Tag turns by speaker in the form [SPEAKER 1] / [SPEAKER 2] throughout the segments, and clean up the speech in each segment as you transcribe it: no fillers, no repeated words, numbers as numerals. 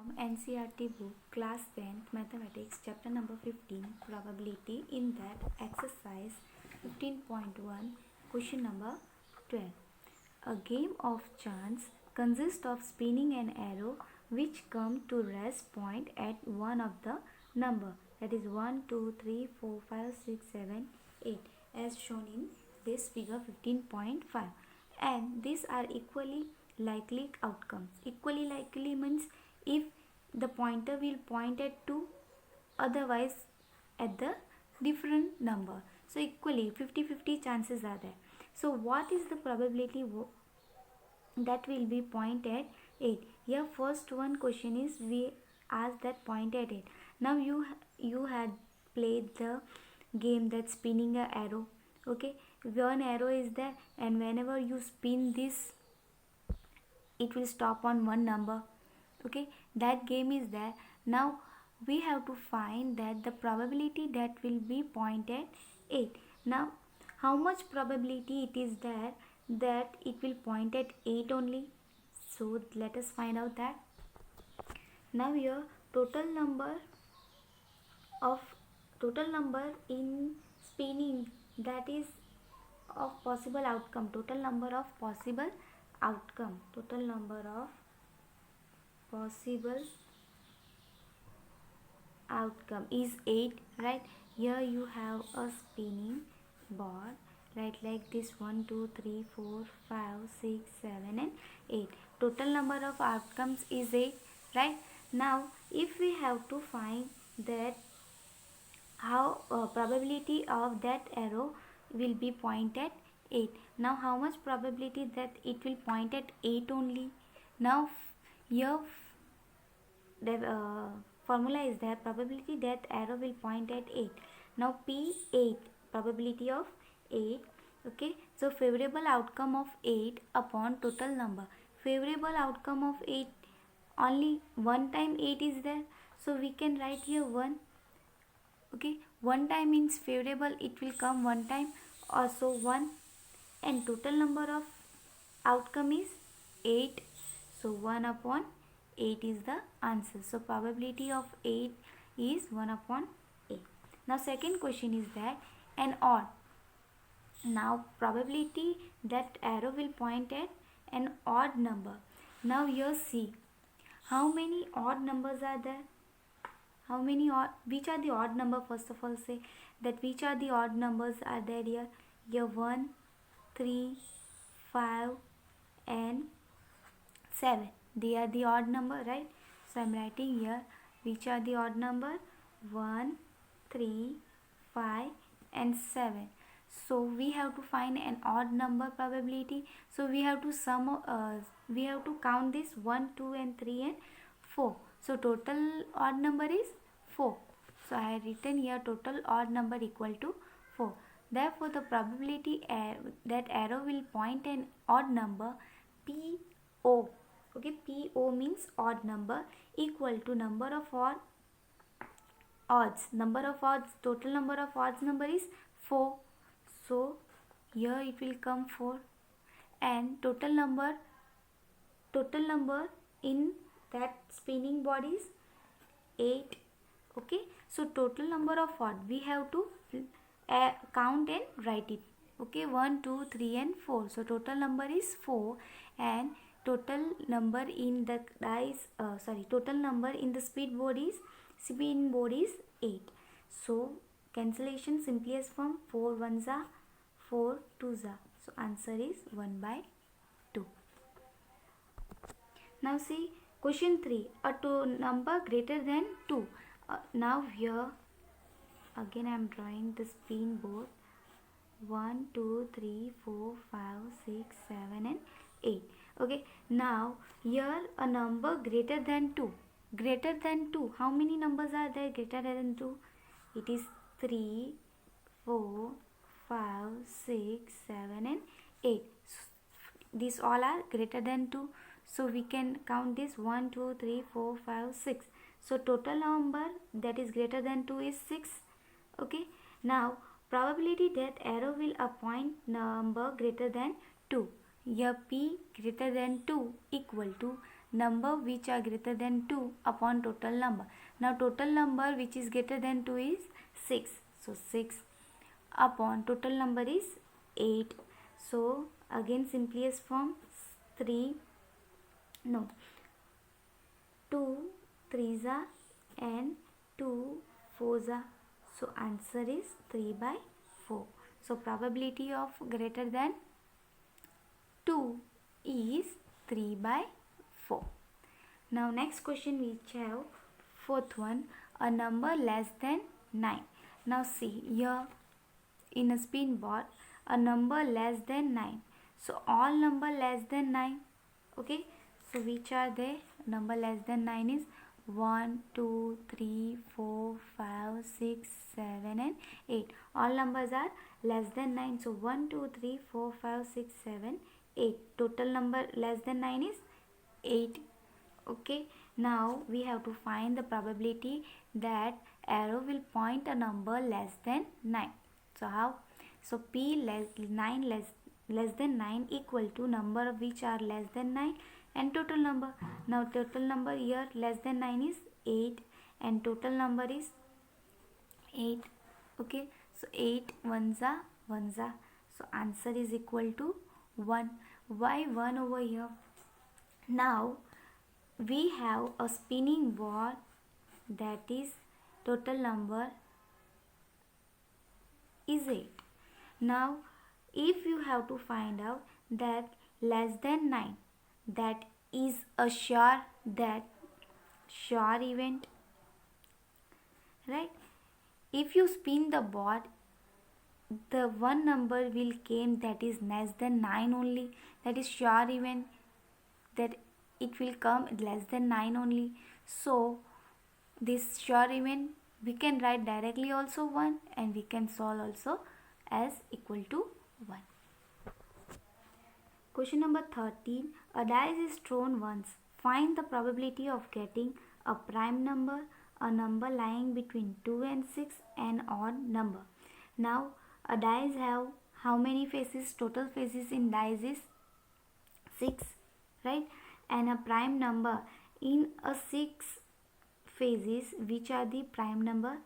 [SPEAKER 1] From NCERT book, Class 10th Mathematics, Chapter number 15, Probability. In that exercise 15.1, question number 12. A game of chance consists of spinning an arrow which come to rest point at one of the number, that is 1, 2, 3, 4, 5, 6, 7, 8, as shown in this figure 15.5, and these are equally likely outcomes. Equally likely means if the pointer will point at 2, otherwise at the different number. So equally 50-50 chances are there. So what is the probability that will be point at 8? Here first one question is we ask that point at 8. Now you had played the game that spinning a arrow. Okay, one arrow is there, and whenever you spin this, it will stop on one number. Okay, that game is there. Now we have to find that the probability that will be point at 8. Now how much probability it is there that it will point at 8 only? So let us find out that. Now here total number in spinning, that is of possible outcome, total number of possible outcome is 8, right? Here you have a spinning board, right, like this 1, 2, 3, 4, 5, 6, 7 and 8. Total number of outcomes is 8, right? Now if we have to find that how probability of that arrow will be point at 8. Now how much probability that it will point at 8 only? Now here the formula is there, probability that arrow will point at 8. Now P8, probability of 8. Okay, so favorable outcome of 8 upon total number. Favorable outcome of 8, only one time 8 is there, so we can write here 1. Okay, one time means favorable, it will come one time, also 1, and total number of outcome is 8, so 1 upon 8 is the answer. So probability of 8 is 1 upon 8. Now second question is that an odd. Now probability that arrow will point at an odd number. Now here see how many odd numbers are there. How many odd, which are the odd number? First of all say that which are the odd numbers are there here. Here 1, 3, 5 and 7, they are the odd number, right? So I am writing here which are the odd number, 1, 3, 5 and 7. So we have to find an odd number probability. So we have to count this 1, 2 and 3 and 4. So total odd number is 4. So I have written here total odd number equal to 4. Therefore the probability that arrow will point an odd number, PO. Okay, PO means odd number, equal to number of odds. Total number of odds number is 4. So here it will come 4, and total number in that spinning body is 8. Okay, so total number of odd we have to count and write it. Okay, 1, 2, 3 and 4. So total number is 4, and total number in the total number in the spin board is 8. So cancellation simplest form, 4 1s are 4 2s are. So answer is 1/2. Now see question 3, a number greater than 2. Now here again I am drawing the spin board, 1, 2, 3, 4, 5, 6, 7 and 8. Okay, now here a number greater than 2. Greater than 2, how many numbers are there greater than 2? It is 3, 4, 5, 6, 7 and 8. These all are greater than 2. So we can count this 1, 2, 3, 4, 5, 6. So total number that is greater than 2 is 6. Okay, now probability that arrow will appoint number greater than 2. Here P greater than 2 equal to number which are greater than 2 upon total number. Now total number which is greater than 2 is 6. So 6 upon total number is 8. So again simplest form 2 3s are and 2 4s are. So answer is 3/4. So probability of greater than 2 is 3/4. Now next question we have fourth one, a number less than 9. Now see here in a spin board, a number less than 9. So all number less than 9. Okay, so which are they? Number less than 9 is 1 2 3 4 5 6 7 and 8. All numbers are less than 9. So 1 2 3 4 5 6 7 8. Total number less than 9 is 8. Okay, now we have to find the probability that arrow will point a number less than 9. So how? So P less than 9 equal to number of which are less than 9 and total number. Now total number here less than 9 is 8 and total number is 8. Okay, so 8 ones are. So answer is equal to 1. Why 1 over here? Now we have a spinning ball, that is total number is 8. Now if you have to find out that less than 9, that is a sure event, right? If you spin the board, the one number will came that is less than 9 only, that is sure event, that it will come less than 9 only. So this sure event we can write directly also 1 and we can solve also as equal to 1. Question number 13. A dice is thrown once. Find the probability of getting a prime number, a number lying between 2 and 6, and odd number. Now a dice have how many faces? Total faces in dice is 6, right? And a prime number in a 6 phases, which are the prime number?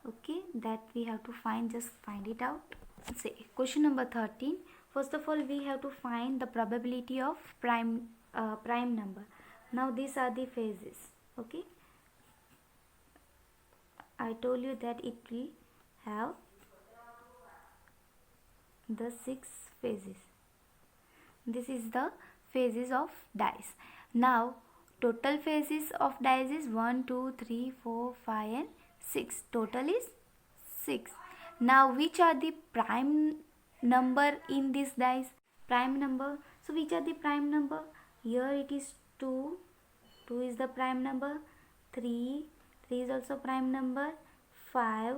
[SPEAKER 1] Okay, that we have to find. Just find it out. Say question number 13. First of all, we have to find the probability of prime number. Now these are the phases. Okay, I told you that it will have the 6 phases. This is the phases of dice. Now total phases of dice is 1 2 3 4 5 and 6. Total is 6. Now which are the prime number in this dice? Prime number. So which are the prime number? Here it is 2. 2 is the prime number. 3 is also prime number. 5.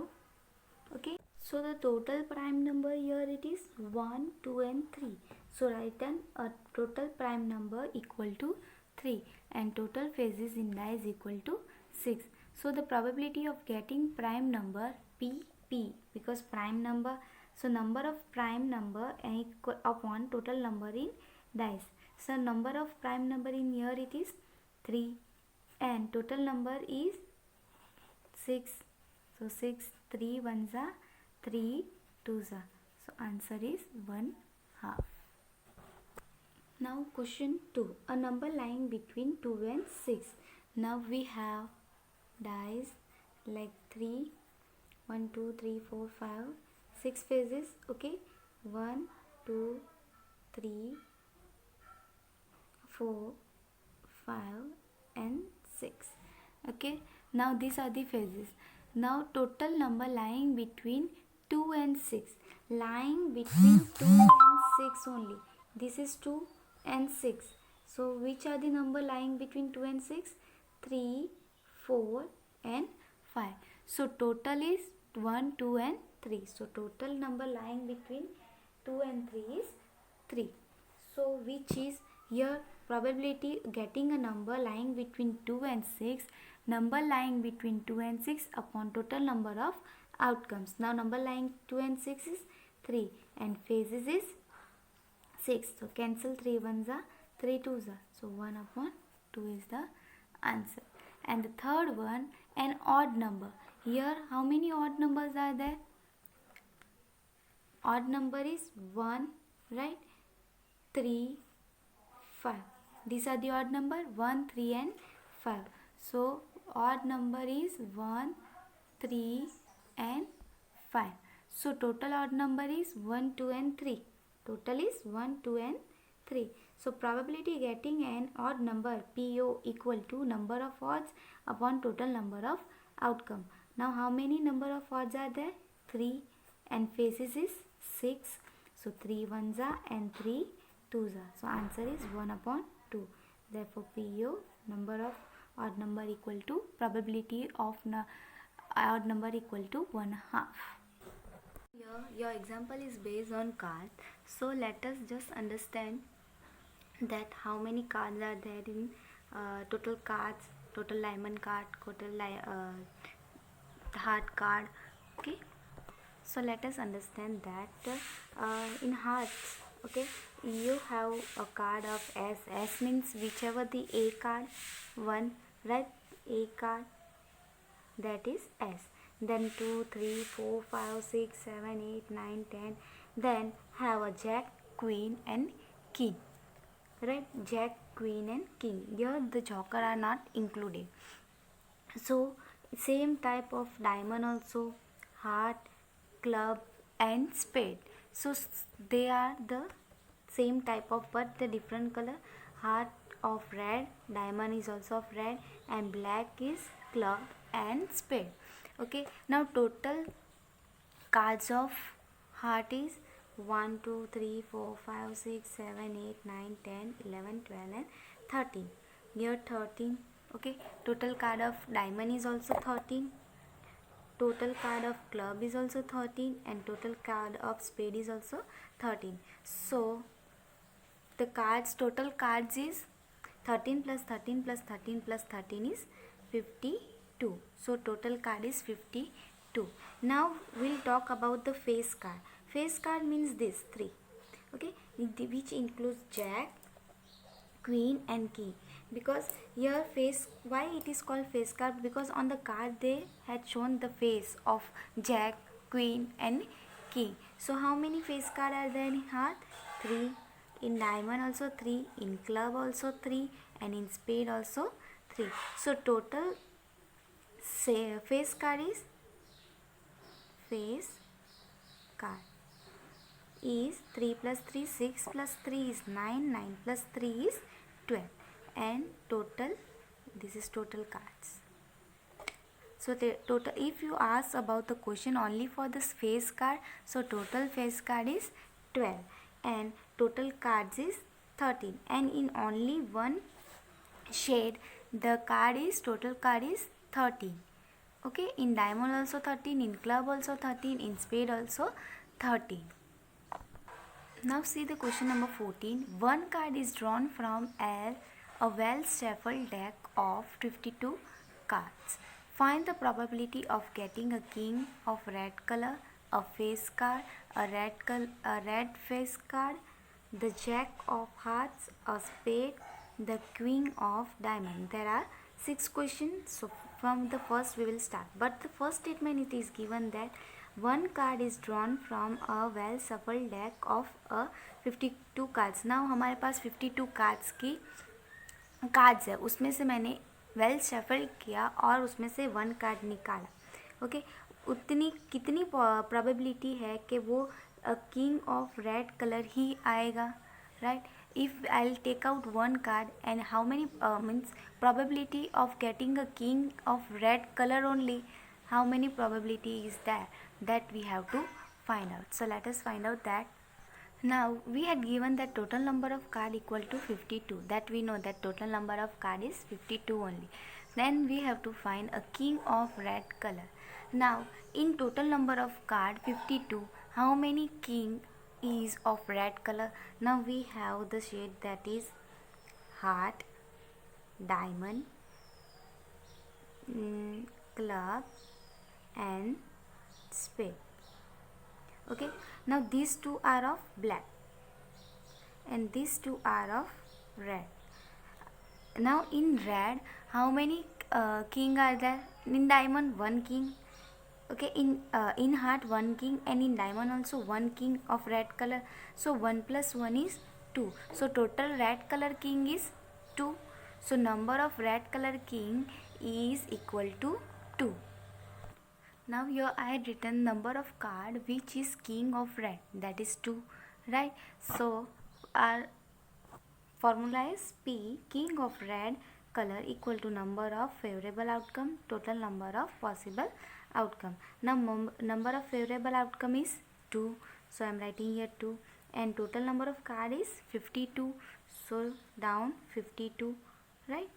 [SPEAKER 1] Okay, so the total prime number here it is 1 2 and 3. So write down a total prime number equal to 3 and total phases in dice equal to 6. So the probability of getting prime number P, because prime number, so number of prime number equal upon total number in dice. So number of prime number in here it is 3 and total number is 6. So 6, 3 ones are, 3 twos are. So answer is 1/2. Now question 2. A number lying between 2 and 6. Now we have dice like 3, 1 2 3 4 5 6 phases. Okay, 1 2 3 4 5 and 6. Okay, now these are the phases. Now total number lying between 2 and 6. Lying between 2 and 6 only. This is 2 and 6. So which are the number lying between 2 and 6? 3, 4 and 5. So total is 1, 2 and 3. So total number lying between 2 and 3 is 3. So which is here probability getting a number lying between 2 and 6, number lying between 2 and 6 upon total number of outcomes. Now number lying 2 and 6 is 3 and phases is 6. So cancel 3 ones are, 3 twos are. So 1/6. 2 is the answer. And the third one, an odd number. Here how many odd numbers are there? Odd number is 1, right? 3, 5. These are the odd number 1, 3 and 5. So odd number is 1, 3 and 5. So total odd number is 1, 2 and 3. Total is 1, 2 and 3. So probability getting an odd number PO equal to number of odds upon total number of outcome. Now how many number of odds are there? 3, and faces is 6. So 3 ones are and 3 2s are. So answer is 1 upon 2. Therefore PO, number of odd number equal to probability of odd number equal to 1/2. Here your example is based on cards. So let us just understand that how many cards are there in total cards, total diamond card, total heart card. Okay, so let us understand that in hearts, okay, you have a card of S. S means whichever the A card, 1, right? A card, that is S. Then 2, 3, 4, 5, 6, 7, 8, 9, 10. Then have a Jack, Queen and King, right? Jack, Queen and King. Here the joker are not included. So same type of diamond also, heart, club and spade. So they are the same type of but the different color. Heart of red, diamond is also of red, and black is club and spade. Okay, now total cards of heart is 1, 2, 3, 4, 5, 6, 7, 8, 9, 10, 11, 12 and 13. Here 13. Okay, total card of diamond is also 13. Total card of club is also 13 and total card of spade is also 13. So the cards, total cards is 13 plus 13 plus 13 plus 13 is 52. So total card is 52. Now we'll talk about the face card. Face card means this 3, okay, which includes Jack, Queen and King. Because here face, why it is called face card? Because on the card they had shown the face of Jack, Queen and King. So how many face card are there in heart? 3. In diamond also 3. In club also 3. And in spade also 3. So total face card is is 3 plus 3, 6 plus 3 is 9, 9 plus 3 is 12, and total, this is total cards. So the total, if you ask about the question only for this face card, so total face card is 12 and total cards is 13, and in only one shade the card is, total card is 13. Okay, in diamond also 13, in club also 13, in spade also 13. Now see the question number 14. One card is drawn from a well shuffled deck of 52 cards. Find the probability of getting a king of red color, a face card, a red face card, the jack of hearts, a spade, the queen of diamond. There are 6 questions. So from the first we will start. But the first statement, it is given that one card is drawn from a well shuffled deck of a 52 cards. Now हमारे पास 52 cards की cards है, उसमें से मैंने well shuffle किया और उसमें से one card निकाला. ओके, उतनी कितनी probability है कि वो king of red color ही आएगा, right? If I'll take out one card, and how many means probability of getting a king of red color only, how many probability is there, that we have to find out. So let us find out that. Now we had given that total number of card equal to 52, that we know that total number of card is 52 only. Then we have to find a king of red color. Now in total number of card 52, how many king is of red color? Now we have the shade, that is heart, diamond, club and spade. Okay, now these two are of black and these two are of red. Now in red, how many king are there? In diamond, one king. Okay, in heart one king, and in diamond also one king of red color. So 1 plus 1 is 2. So total red color king is 2. So number of red color king is equal to 2. Now here I had written number of card which is king of red, that is 2, right? So our formula is P, king of red color, equal to number of favorable outcome, total number of possible outcome. Now number of favorable outcome is 2, so I am writing here 2, and total number of card is 52, so down 52, right?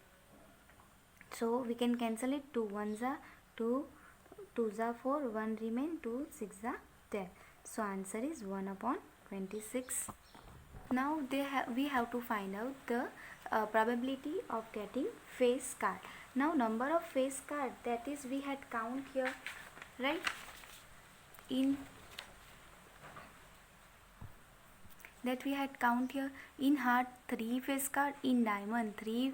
[SPEAKER 1] So we can cancel it. 2 ones are 2, 2s are 4, 1 remain, 2 6 are 10. So answer is 1 upon 26. Now we have to find out the probability of getting face card. Now number of face card, that is we had count here, right? In that we had count here. In heart 3 face card, in diamond 3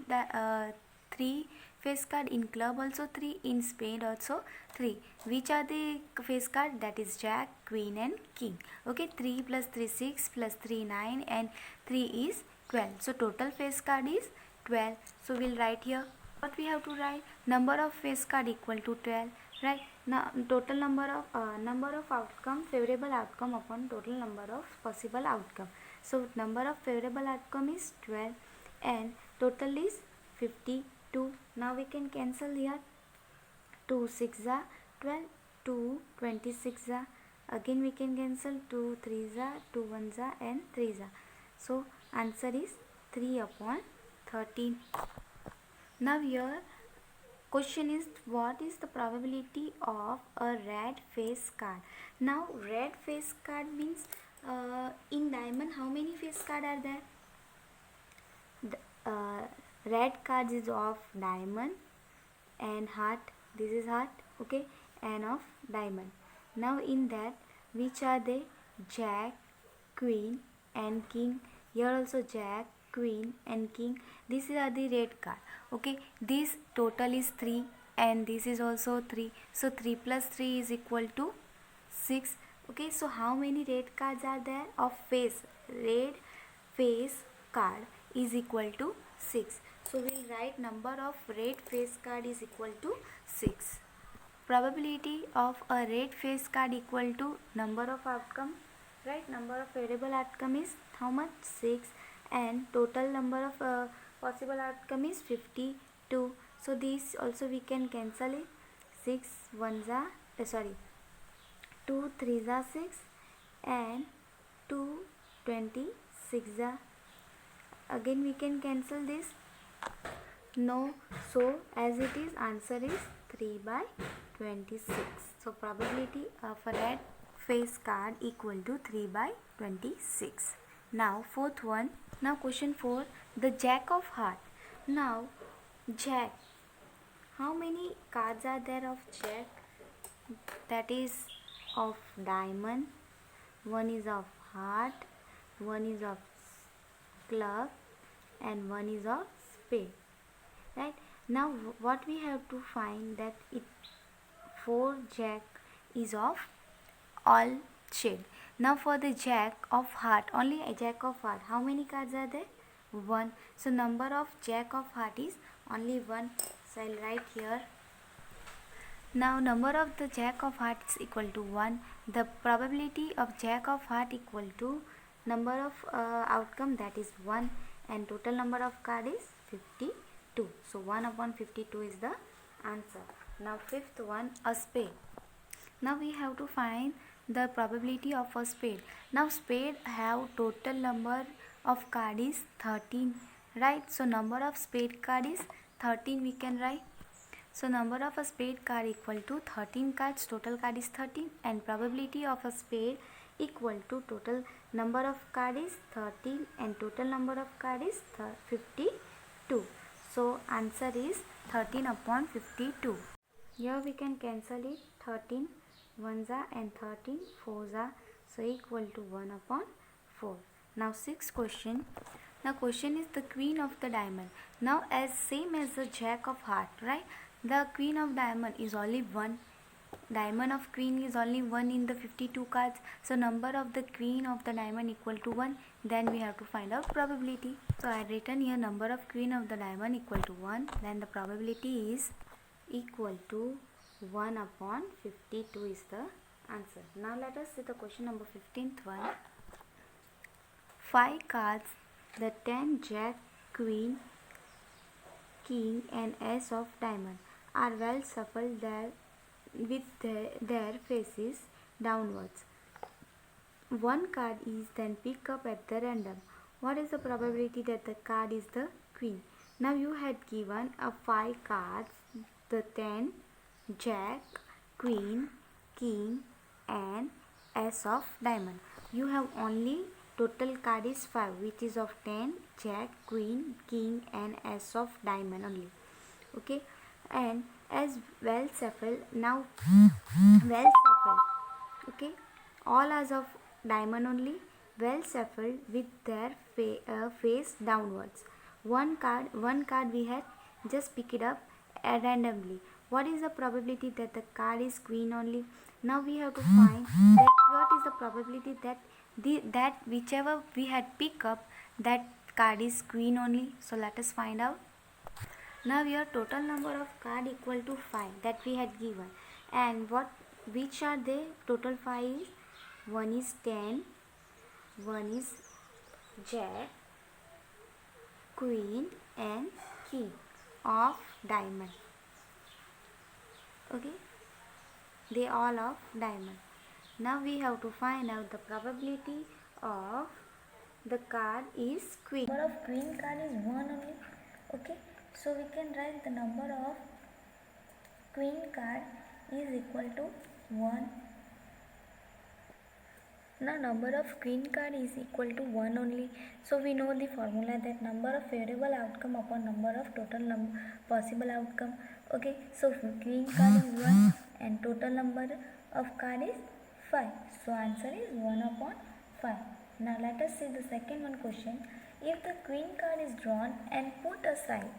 [SPEAKER 1] face card, in club also 3, in spade also 3. Which are the face card? That is jack, queen and king. Okay, 3 plus 3 6 plus 3 9 and 3 is 12. So total face card is 12. So we'll write here. What we have to write? Number of face card equal to 12, right? Now total number of outcome, favorable outcome upon total number of possible outcome. So number of favorable outcome is 12 and total is 52. Now we can cancel here. 2 6 are 12, 2 26 are, again we can cancel. 2 3s are, 2 1s are and 3s are. So answer is 3 upon 13. Now here question is, what is the probability of a red face card? Now red face card means in diamond how many face card are there? The, red cards is of diamond and heart, this is heart, okay, and of diamond. Now in that, which are they? Jack, queen and king. Here also jack, queen and king. These are the red card. Okay, this total is 3 and this is also 3. So 3 plus 3 is equal to 6. Okay, so how many red cards are there of face? Red face card is equal to 6. So we'll write number of red face card is equal to 6. Probability of a red face card equal to number of outcome, right? Number of favorable outcome is how much? 6, and total number of possible outcome is 52. So these also we can cancel it. 6 1s are 2 3s are 6 and 2 26 are, again we can cancel this. No, so as it is, answer is 3 by 26. So probability of a red face card equal to 3 by 26. Now fourth one. Now question 4, the jack of heart. Now jack, how many cards are there of jack? That is of diamond, one is of heart, one is of club and one is of spade, right? Now what we have to find, that it 4 jack is of all shade. Now for the jack of heart, only a jack of heart, how many cards are there? 1. So number of jack of heart is only 1. So I'll write here. Now number of the jack of heart is equal to 1. The probability of jack of heart equal to number of outcome, that is 1, and total number of card is 52. So 1 upon 52 is the answer. Now fifth one, a spade. Now we have to find the probability of a spade. Now spade have total number of card is 13, right? So number of spade card is 13, we can write. So number of a spade card equal to 13 cards, total card is 13, and probability of a spade equal to total number of card is 13 and total number of card is 52. So answer is 13 upon 52. Here we can cancel it. 13 1s are and 13 4s are, so equal to 1 upon 4. Now sixth question, Now question is the queen of the diamond. Now as same as the jack of heart, right? The queen of diamond is only one. Diamond of queen is only 1 in the 52 cards. So number of the queen of the diamond equal to 1. Then we have to find out probability. So I written here number of queen of the diamond equal to 1. Then the probability is equal to 1 upon 52 is the answer. Now let us see the question number 15th one. 5 cards, the 10 jack, queen, king and ace of diamond are well shuffled there with their faces downwards. One card is then picked up at the random. What is the probability that the card is the queen? Now you had given a 5 cards, the 10, jack, queen, king and ace of diamond. You have only total card is 5, which is of 10, jack, queen, king and ace of diamond only. Okay, and as well shuffled, now well shuffled. Okay, all as of diamond only, well shuffled with their face downwards. One card we had just pick it up randomly. What is the probability that the card is queen only? Now we have to find that what is the probability that that whichever we had pick up, that card is queen only. So let us find out. Now your total number of card equal to 5 that we had given, and which are they? Total 5 is 1 is 10, 1 is jack, queen and king of diamond. Okay, they all of diamond. Now we have to find out the probability of the card is queen. Number of queen card is 1 only. Okay, so we can write the number of queen card is equal to 1. Now number of queen card is equal to 1 only. So we know the formula that number of favorable outcome upon number of total possible outcome. Okay, so queen card is 1 and total number of card is 5. So answer is 1 upon 5. Now let us see the second one question. If the queen card is drawn and put aside.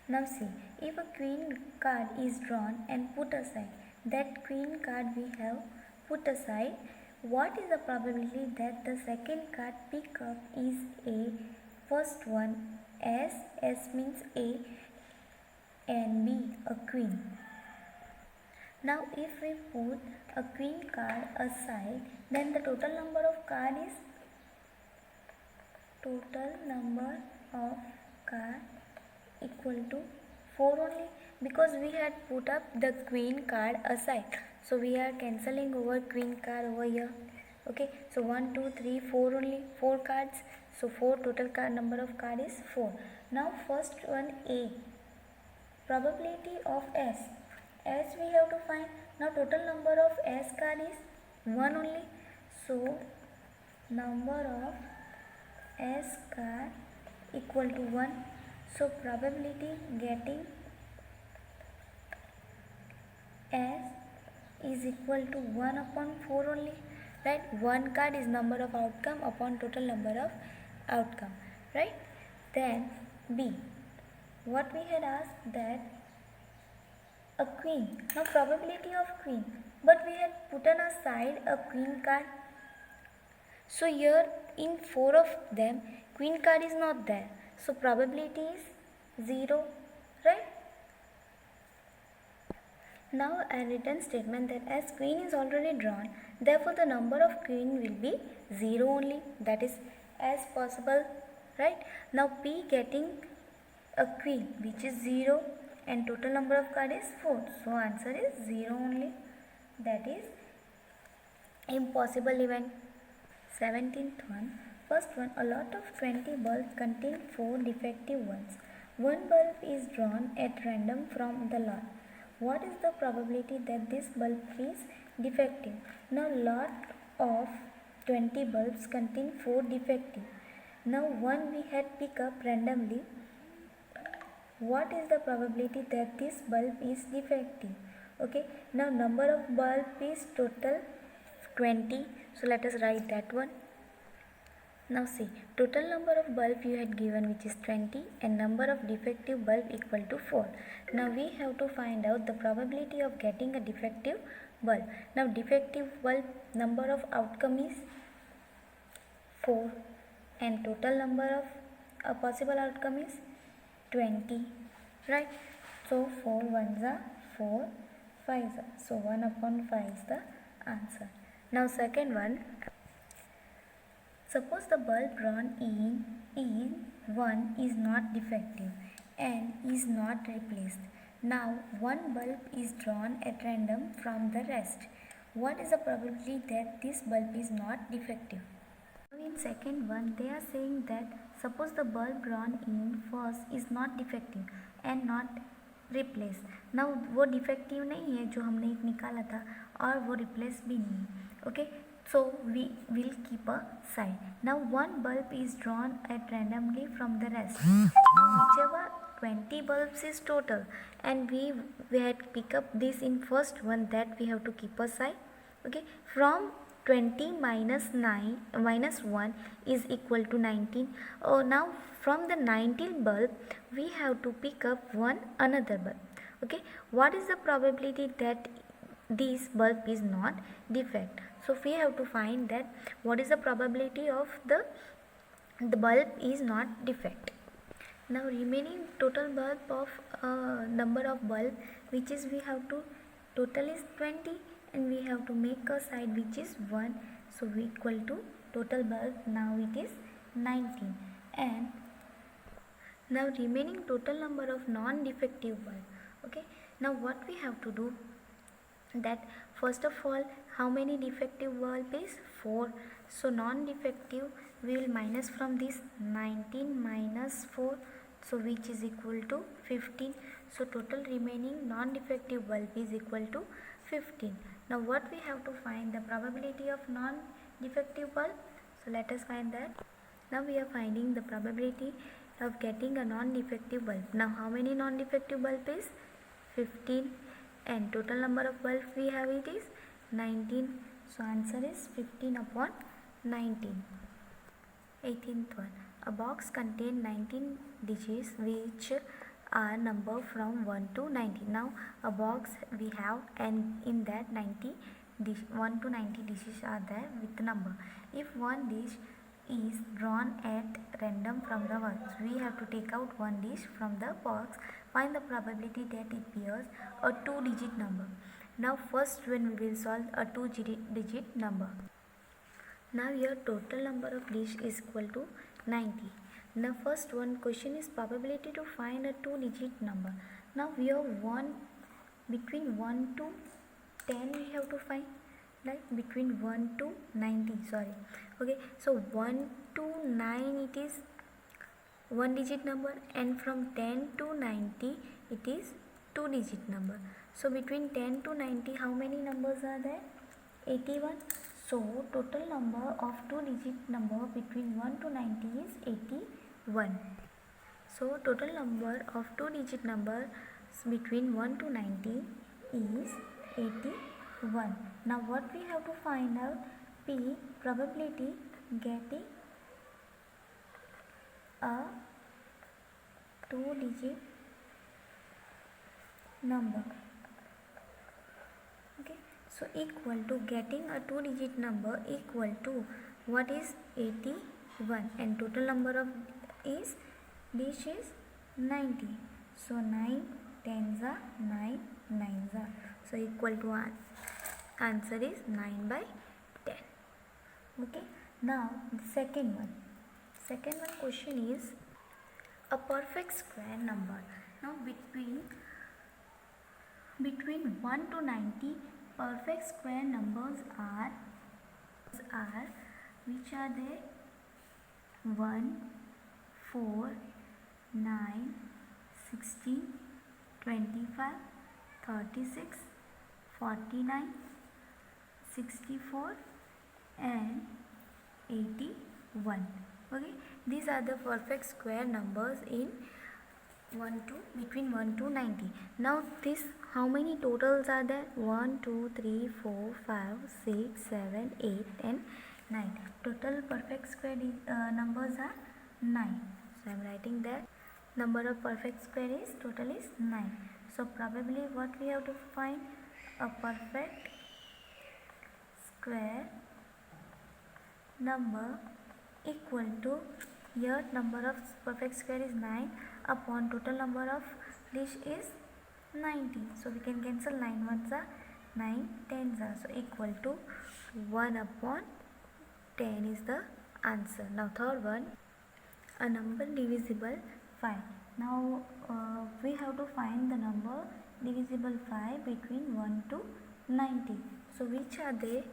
[SPEAKER 1] Now see, if a queen card is drawn and put aside, that queen card we have put aside, what is the probability that the second card pick up is A, first one S means A and B a queen. Now if we put a queen card aside, then the total number of card is equal to 4 only, because we had put up the queen card aside. So we are cancelling over queen card over here. Okay, so 1, 2, 3, 4 only, 4 cards. So 4 total card number of card is 4. Now first one A, probability of S we have to find. Now total number of S card is 1 only. So number of S card equal to 1. So probability getting S is equal to 1 upon 4 only, right? One card is number of outcome upon total number of outcome, right? Then B, what we had asked that a queen. Now probability of queen, but we had put on aside a queen card. So here in 4 of them, queen card is not there. So probability is 0, right? Now a written statement that as queen is already drawn, therefore the number of queen will be 0 only. That is as possible, right? Now P getting a queen which is 0 and total number of card is 4. So answer is 0 only. That is impossible event. 17th one. First one, a lot of 20 bulbs contain 4 defective ones. One bulb is drawn at random from the lot. What is the probability that this bulb is defective? Now lot of 20 bulbs contain 4 defective. Now one we had pick up randomly. What is the probability that this bulb is defective? Okay, now number of bulb is total 20. So let us write that one. Now see, total number of bulb you had given, which is 20, and number of defective bulb equal to 4. Now we have to find out the probability of getting a defective bulb. Now defective bulb number of outcome is 4, and total number of a possible outcome is 20, right? So 4 ones are 4, 5s are, so 1 upon 5 is the answer. Now second one, suppose the bulb drawn in E1 is not defective and is not replaced. Now one bulb is drawn at random from the rest. What is the probability that this bulb is not defective? In second one, they are saying that suppose the bulb drawn in first is not defective and not replaced. Now वो defective नहीं है जो हमने एक निकाला था, और वो replace भी नहीं है. Okay, so we will keep a side. Now one bulb is drawn at randomly from the rest. Now whichever 20 bulbs is total, and we had pick up this in first one, that we have to keep aside. Okay, from 20 minus 1 is equal to 19. Oh, now from the 19 bulb we have to pick up one another bulb. Okay, what is the probability that this bulb is not defect? So we have to find that what is the probability of the bulb is not defect. Now remaining total bulb of number of bulb, which is we have to total is 20, and we have to make a side which is 1, so we equal to total bulb now it is 19. And now remaining total number of non-defective bulb. Okay, now what we have to do, that first of all, how many defective bulb is 4, so non-defective we will minus from this 19 minus 4, so which is equal to 15. So total remaining non-defective bulb is equal to 15. Now what we have to find the probability of non-defective bulb. So let us find that. Now we are finding the probability of getting a non-defective bulb. Now how many non-defective bulb is 15, and total number of bulb we have it is 19. So answer is 15 upon 19. 18th one. A box contains 19 digits which are number from 1 to 90. Now a box we have, and in that 1 to 90 digits are there with the number. If one dish is drawn at random from the box, we have to take out one dish from the box. Find the probability that it bears a 2-digit number. Now first when we will solve a 2-digit number. Now your total number of dish is equal to 90. Now first one question is probability to find a 2-digit number. Now we have one between 1 to 10 we have to find, right? Between 1 to 90, sorry. Okay, so 1 to 9 it is 1-digit number, and from 10 to 90 it is 2-digit number. So between 10 to 90 how many numbers are there? 81. So total number of 2-digit number between 1 to 90 is 81. So total number of 2-digit numbers between 1 to 90 is 81. Now what we have to find out? P, probability getting a 2-digit number. Okay, so equal to getting a 2-digit number equal to what is 81, and total number of is dish is 90. So 9 tens are 9 nines are, so equal to answer is 9 by 10. Okay, now the second one question is a perfect square number. Now between 1 to 90 perfect square numbers are which are there? 1, 4, 9, 16, 25, 36, 49, 64 and 81. Okay, these are the perfect square numbers in between 1 to 90. Now this, how many totals are there? 1, 2, 3, 4, 5, 6, 7, 8 and 9. Total perfect square numbers are 9. So I am writing that number of perfect square is total is 9. So probably what we have to find? A perfect square number equal to, here number of perfect square is 9 upon total number of this is 90. So we can cancel 9 ones are 9 tens are, so equal to 1 upon 10 is the answer. Now third one, a number divisible 5. Now we have to find the number divisible 5 between 1 to 90. So which are they?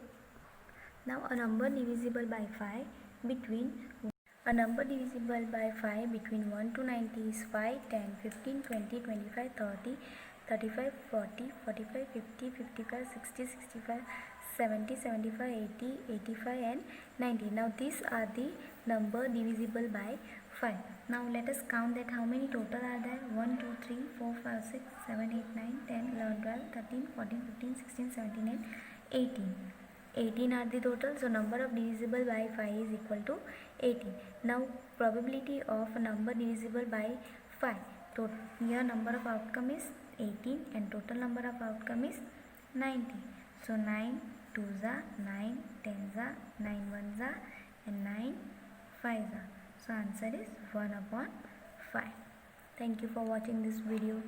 [SPEAKER 1] Now a number divisible by 5 between 1 to 90 is 5, 10, 15, 20, 25, 30, 35, 40, 45, 50, 55, 60, 65, 70, 75, 80, 85 and 90. Now these are the number divisible by 5. Now let us count that how many total are there. 1, 2, 3, 4, 5, 6, 7, 8, 9, 10, 11, 12, 13, 14, 15, 16, 17 and 18. 18 are the total, so number of divisible by 5 is equal to 18. Now probability of a number divisible by 5. So here number of outcome is 18 and total number of outcome is 90. So 9 2s are 9, 10s are 9 1s are and 9 5s are. So answer is 1 upon 5. Thank you for watching this video.